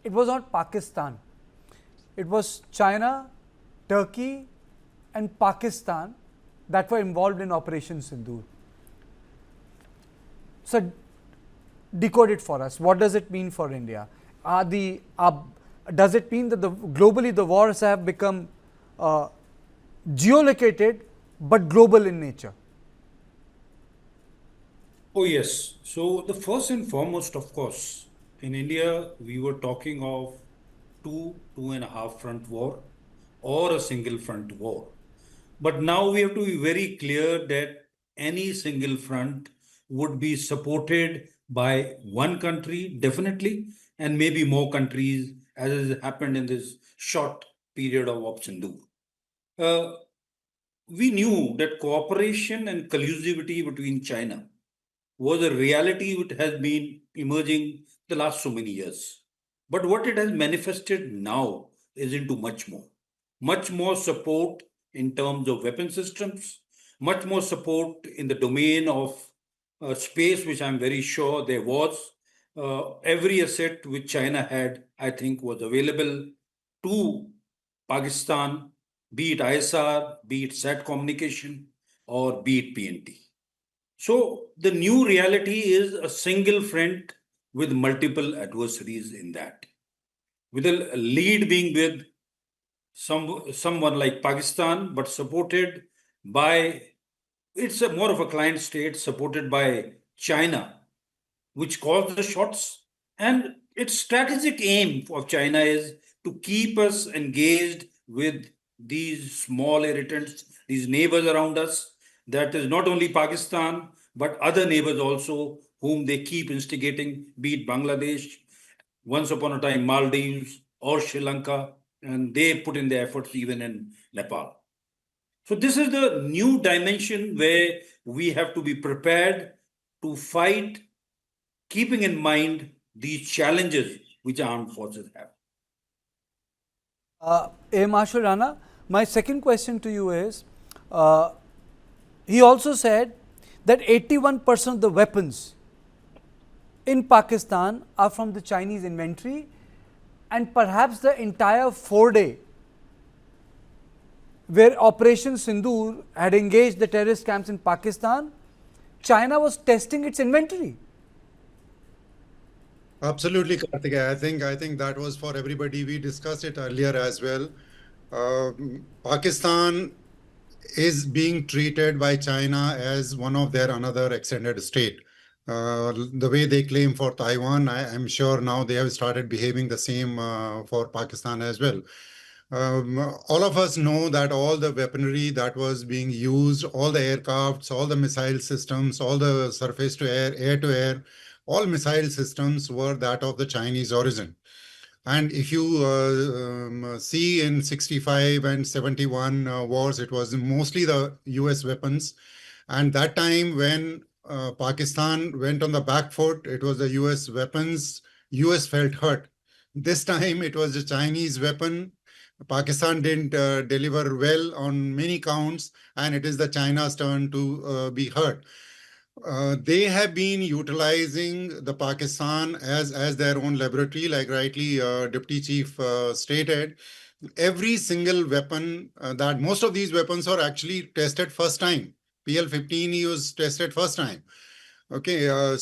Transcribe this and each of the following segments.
it was not Pakistan. It was China, Turkey, and Pakistan that were involved in Operation Sindoor. So, decode it for us. What does it mean for India? Does it mean that globally the wars have become geolocated but global in nature? Oh, yes. So, the first and foremost, of course, in India, we were talking of two and a half front war or a single front war. But now we have to be very clear that any single front would be supported by one country, definitely, and maybe more countries, as has happened in this short period of Operation Sindoor. We knew that cooperation and collusivity between China was a reality which has been emerging the last so many years. But what it has manifested now is into much more support in terms of weapon systems, much more support in the domain of space, which I'm very sure there was. Every asset which China had, I think, was available to Pakistan, be it ISR, be it SAT communication, or be it PNT. So the new reality is a single front with multiple adversaries in that, with a lead being with someone like Pakistan, but supported by more of a client state supported by China, which calls the shots. And its strategic aim of China is to keep us engaged with these small irritants, these neighbors around us. That is not only Pakistan, but other neighbors also, whom they keep instigating, be it Bangladesh, once upon a time Maldives or Sri Lanka, and they put in their efforts even in Nepal. So, this is the new dimension where we have to be prepared to fight, keeping in mind these challenges which armed forces have. A. Marshal Rana, my second question to you is, he also said that 81% of the weapons in Pakistan are from the Chinese inventory, and perhaps the entire 4-day where Operation Sindoor had engaged the terrorist camps in Pakistan, China was testing its inventory. Absolutely, Karthikeya. I think that was for everybody. We discussed it earlier as well. Pakistan is being treated by China as one of their another extended state. The way they claim for Taiwan, I'm sure now they have started behaving the same for Pakistan as well. All of us know that all the weaponry that was being used, all the aircrafts, all the missile systems, all the surface to air to air, all missile systems were that of the Chinese origin. And if you see in 65 and 71 wars, it was mostly the US weapons. And that time when Pakistan went on the back foot, it was the US weapons. US felt hurt. This time it was the Chinese weapon. Pakistan didn't deliver well on many counts, and it is the China's turn to be hurt. They have been utilizing the Pakistan as their own laboratory, like rightly Deputy Chief stated. Every single weapon that most of these weapons are actually tested first time. PL-15 was tested first time. Okay, the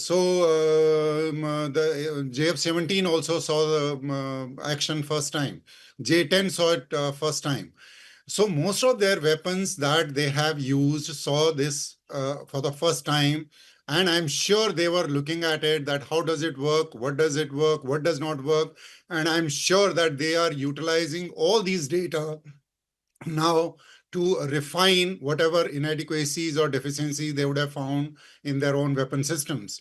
JF-17 also saw the action first time. J-10 saw it first time. So most of their weapons that they have used saw this for the first time. And I'm sure they were looking at it, that how does it work? What does it work? What does not work? And I'm sure that they are utilizing all these data now to refine whatever inadequacies or deficiencies they would have found in their own weapon systems.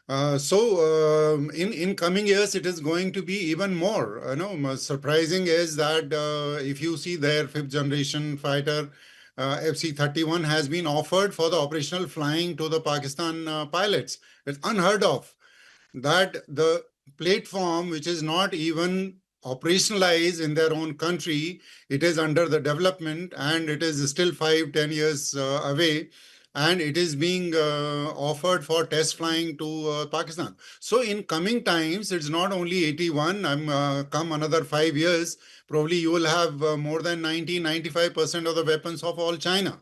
In coming years, it is going to be even more. Surprising is that if you see their fifth generation fighter, FC-31 has been offered for the operational flying to the Pakistan pilots. It's unheard of that the platform, which is not even operationalized in their own country, it is under the development and it is still 5-10 years away. and it is being offered for test flying to Pakistan. So in coming times, it's not only 81. Come another 5 years, probably you will have more than 90-95% of the weapons of all China.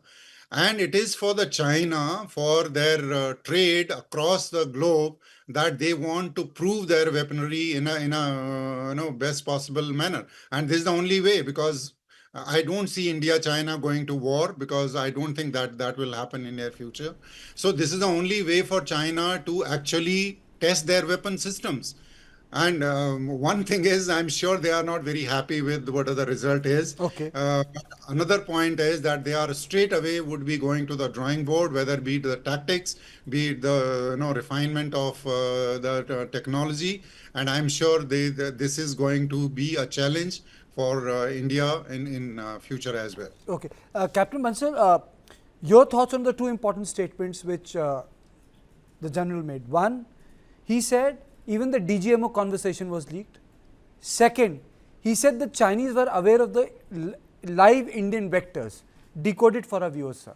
And it is for the China, for their trade across the globe, that they want to prove their weaponry in a best possible manner. And this is the only way, because I don't see India China going to war, because I don't think that that will happen in near future. So this is the only way for China to actually test their weapon systems. And one thing is, I'm sure they are not very happy with whatever the result is. Okay. But another point is that they are straight away would be going to the drawing board, whether be it the tactics, be it the refinement of the technology. And I'm sure this is going to be a challenge for India in future as well. Okay. Captain Bansal, your thoughts on the two important statements which the general made. One, he said even the DGMO conversation was leaked. Second, he said the Chinese were aware of the live Indian vectors. Decode it for our viewers, sir.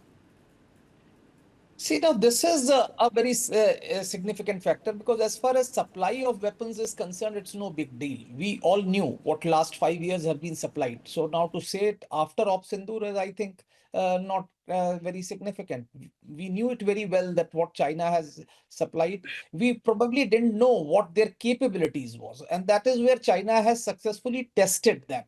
See, now this is a very significant factor, because as far as supply of weapons is concerned, it's no big deal. We all knew what last 5 years have been supplied. So now to say it after Operation Sindoor is, I think, not very significant. We knew it very well that what China has supplied. We probably didn't know what their capabilities was. And that is where China has successfully tested them.